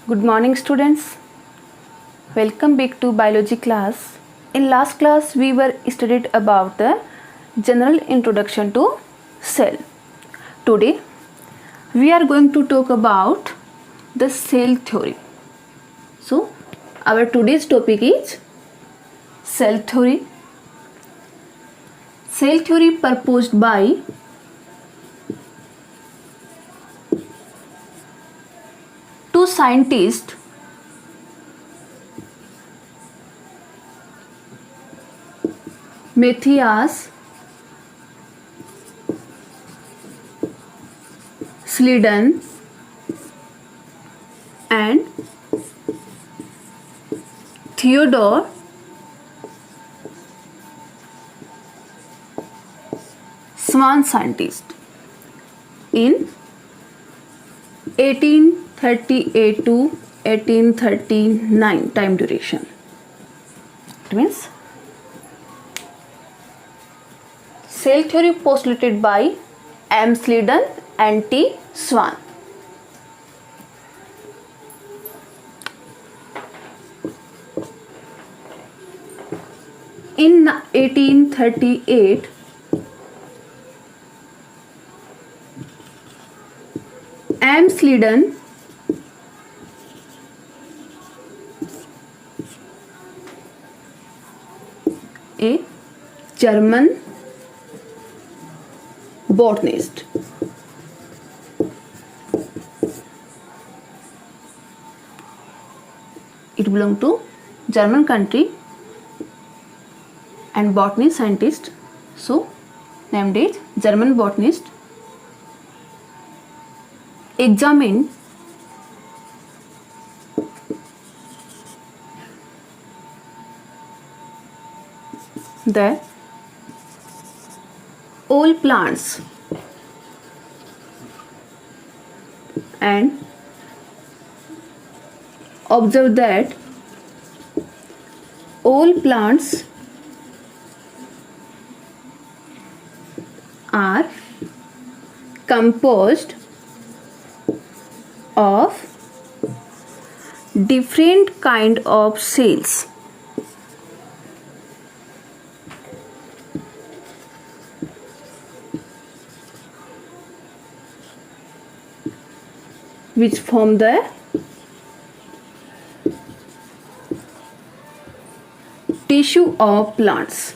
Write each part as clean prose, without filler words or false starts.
Good morning, students. Welcome back to biology class. In last class we were studied about the general introduction to cell. Today we are going to talk about the cell theory. So our today's topic is cell theory. Cell theory proposed by two scientists, Matthias Sliden and Theodore Schwann, scientist, in 1838 to 1839 time duration. It means cell theory postulated by M. Sliden and T. Schwann. In 1838, M. Sliden a German botanist, it belonged to German country and botany scientist, so named as German botanist, examined the all plants and observed that all plants are composed of different kind of cells, which form the tissue of plants.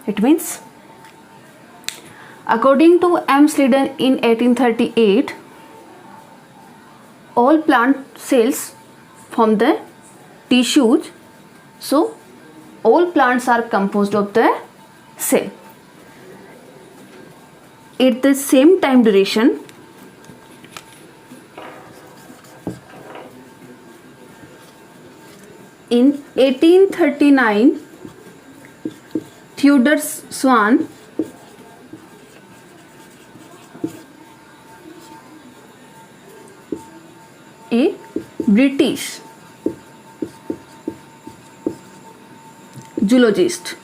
It means, according to M. Sliden in 1838, all plant cells form the tissues, so all plants are composed of the cell. At the same time duration, in 1839, Theodore Schwann a British zoologist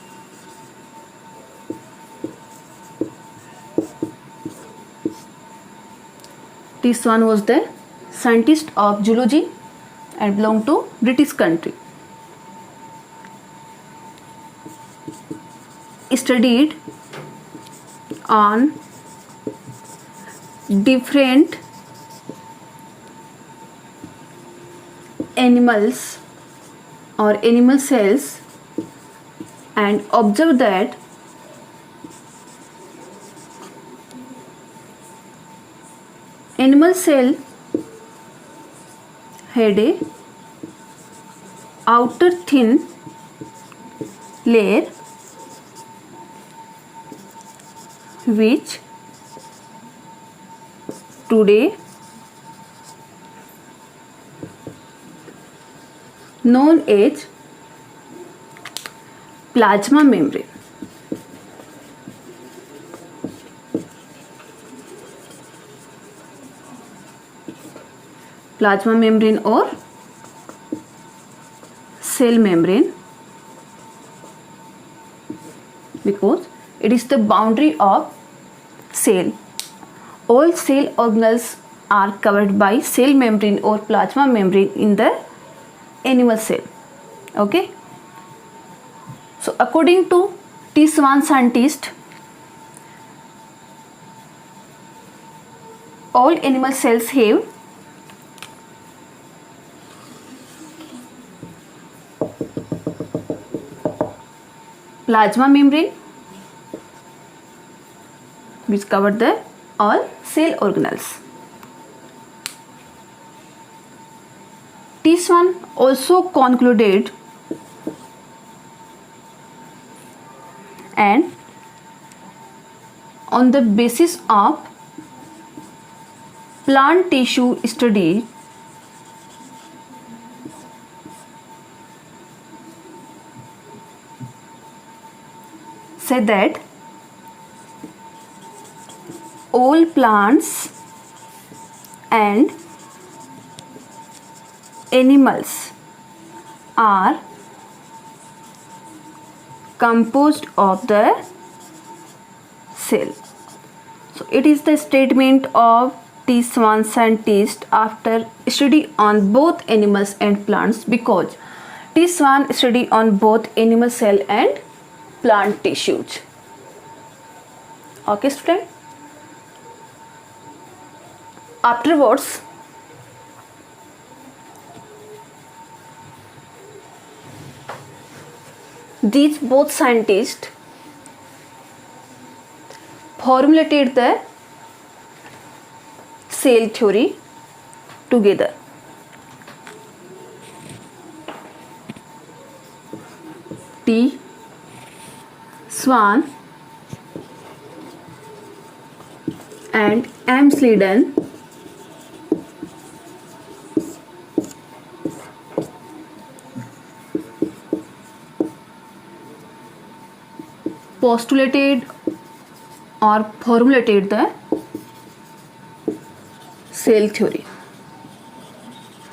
This one was the scientist of zoology and belonged to British country. Studied on different animals or animal cells and observed that animal cell had a outer thin layer which today known as plasma membrane. Plasma membrane or cell membrane, because it is the boundary of cell. all cell organelles are covered by cell membrane or plasma membrane in the animal cell. Okay, so according to T. Swan scientist, all animal cells have plasma membrane which cover the all cell organelles. T. Swan also concluded and on the basis of plant tissue study said that all plants and animals are composed of the cell. So it is the statement of T. Swan scientist after study on both animals and plants, because T. Swan study on both animal cell and plant tissues. Okay student. Afterwards, these both scientists formulated the cell theory together. T. Swan and M. Sleeden postulated or formulated the cell theory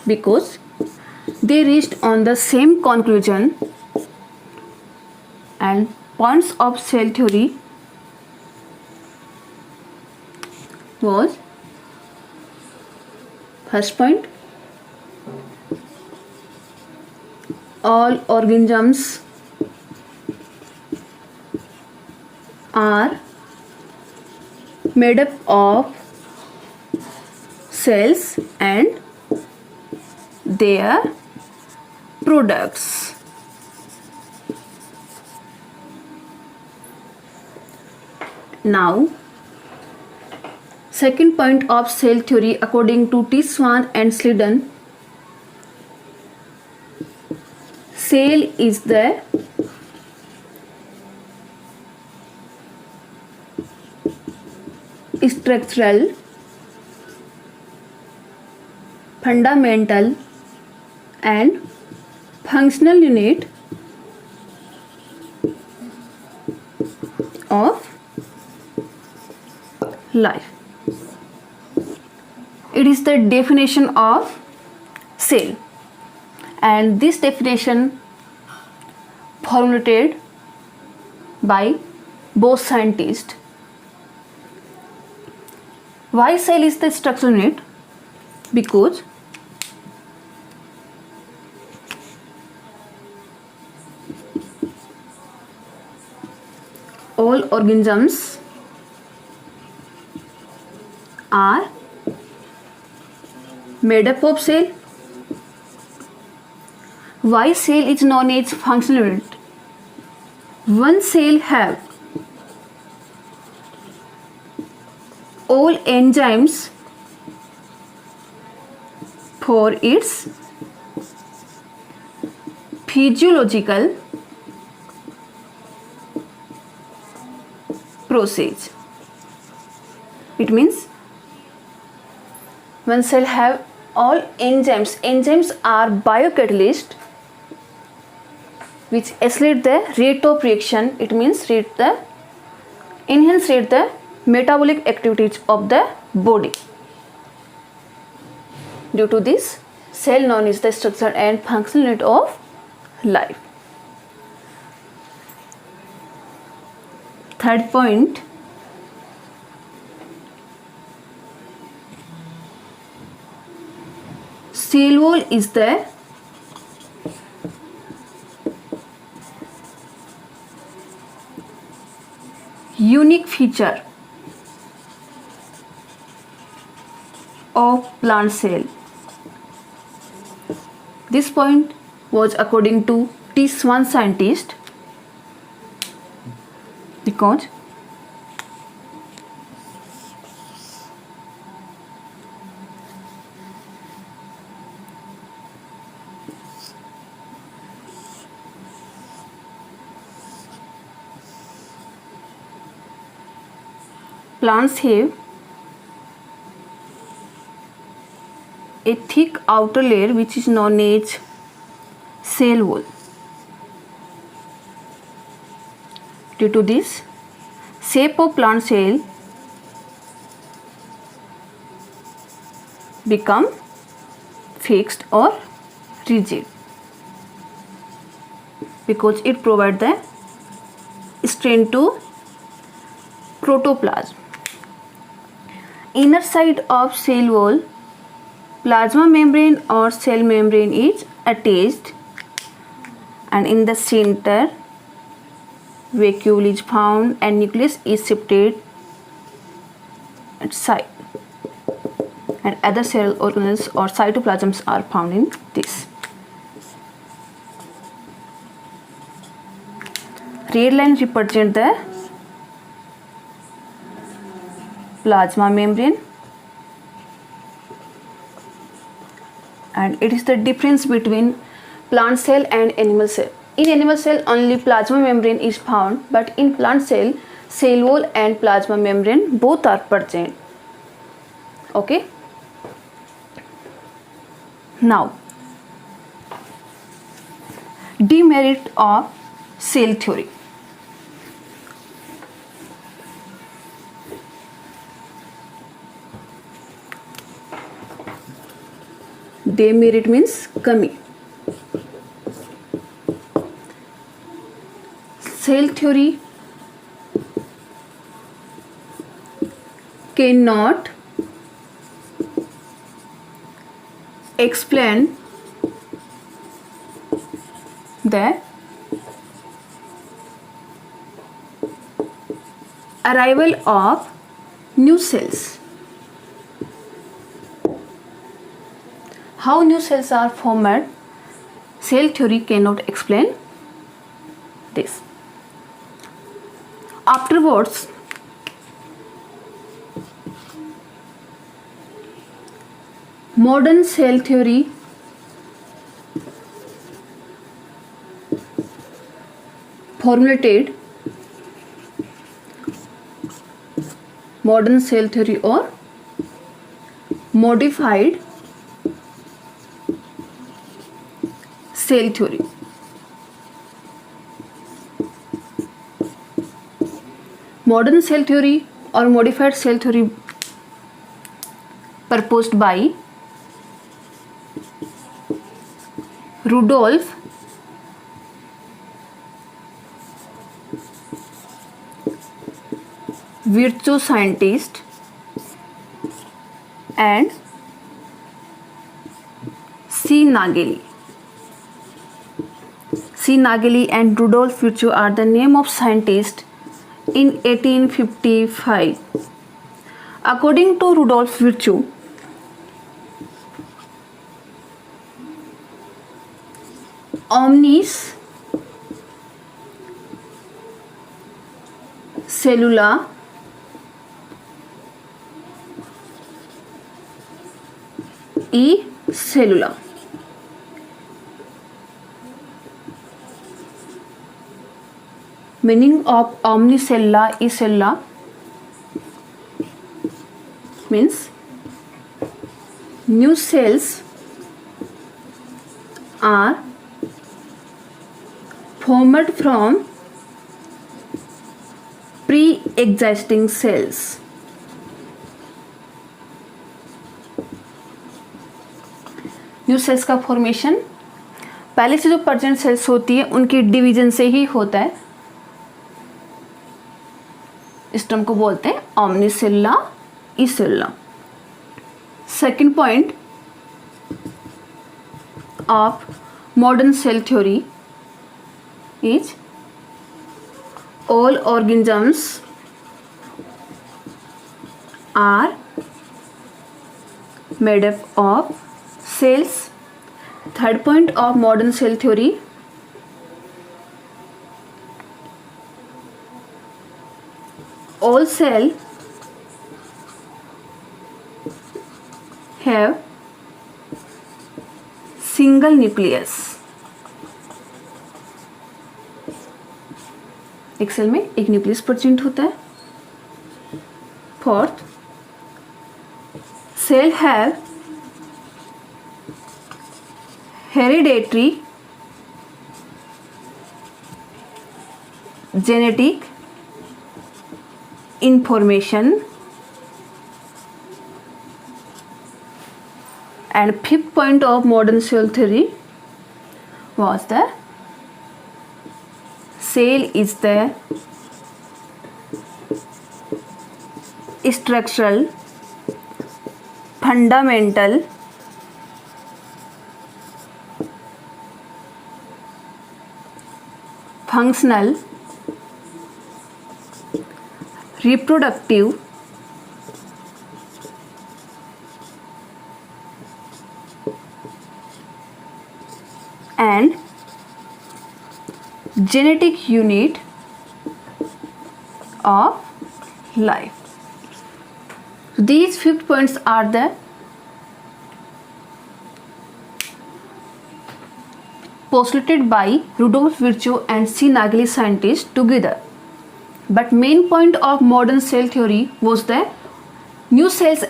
because they reached on the same conclusion, and points of cell theory was: first point, all organisms are made up of cells and their products. Now, second point of cell theory according to T. Swan and Sleeden, cell is the structural, fundamental and functional unit of life. It is the definition of cell, and this definition formulated by both scientists. Why cell is the structural unit? Because all organisms are made up of cell. Why cell is known as functional unit? One cell have all enzymes for its physiological process. It means one cell have all enzymes. Enzymes are biocatalysts which accelerate the rate of reaction. It means enhance the metabolic activities of the body. Due to this, cell known as the structure and functional unit of life. Third point, cell wall is the unique feature of plant cell. This point was according to T. Swan scientist, because plants have a thick outer layer which is known as cell wall. Due to this, shape of plant cell become fixed or rigid because it provides the strength to protoplasm. Inner side of cell wall, plasma membrane or cell membrane is attached, and in the center vacuole is found and nucleus is shifted at side, and other cell organelles or cytoplasms are found in this. Red line represent the plasma membrane, and it is the difference between plant cell and animal cell. In animal cell only plasma membrane is found, but in plant cell, cell wall and plasma membrane both are present. Okay. Now, demerit of cell theory. Demerit means कमी. Cell theory cannot explain the arrival of new cells. How new cells are formed, cell theory cannot explain this. Afterwards, modern cell theory formulated modern cell theory or modified cell theory. Modern cell theory or modified cell theory proposed by Rudolf Virchow scientist and C. Nageli. C. Nageli and Rudolf Virchow are the name of scientists in 1855. According to Rudolf Virchow, omnis cellula e cellula. Meaning of omnicellula e cellula means new cells are formed from pre-existing cells. New sales का formation पहले से जो present sales होती है उनके division से ही होता है. इस टर्म को बोलते हैं omnicellular e cellula. Second point, of modern cell theory is all organisms are made up of cells. Third point of modern cell theory, all cells have single nucleus. एक सेल में एक न्यूक्लियस प्रेजेंट होता है. Fourth, cell have hereditary genetic information. And fifth point of modern cell theory was the cell is the structural, fundamental, functional, reproductive, and genetic unit of life. These 5 points are the postulated by Rudolf Virchow and C. Nageli scientists together. But main point of modern cell theory was that new cells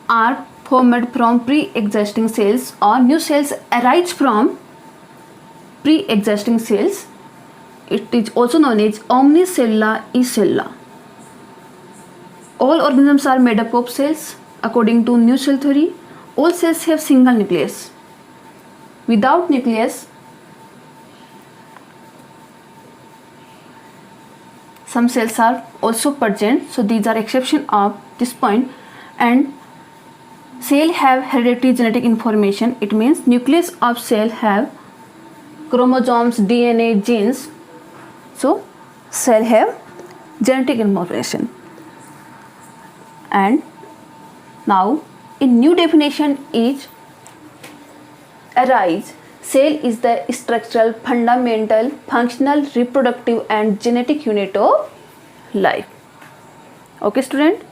are formed from pre-existing cells, or new cells arise from pre-existing cells. It is also known as omnicella e cella. All organisms are made up of cells. According to new cell theory, all cells have single nucleus. Without nucleus, some cells are also present, so these are exception of this point. And cell have hereditary genetic information. It means nucleus of cell have chromosomes, DNA, genes. So cell have genetic information. And now in new definition is arise. Cell is the structural, fundamental, functional, reproductive and genetic unit of life. Okay student.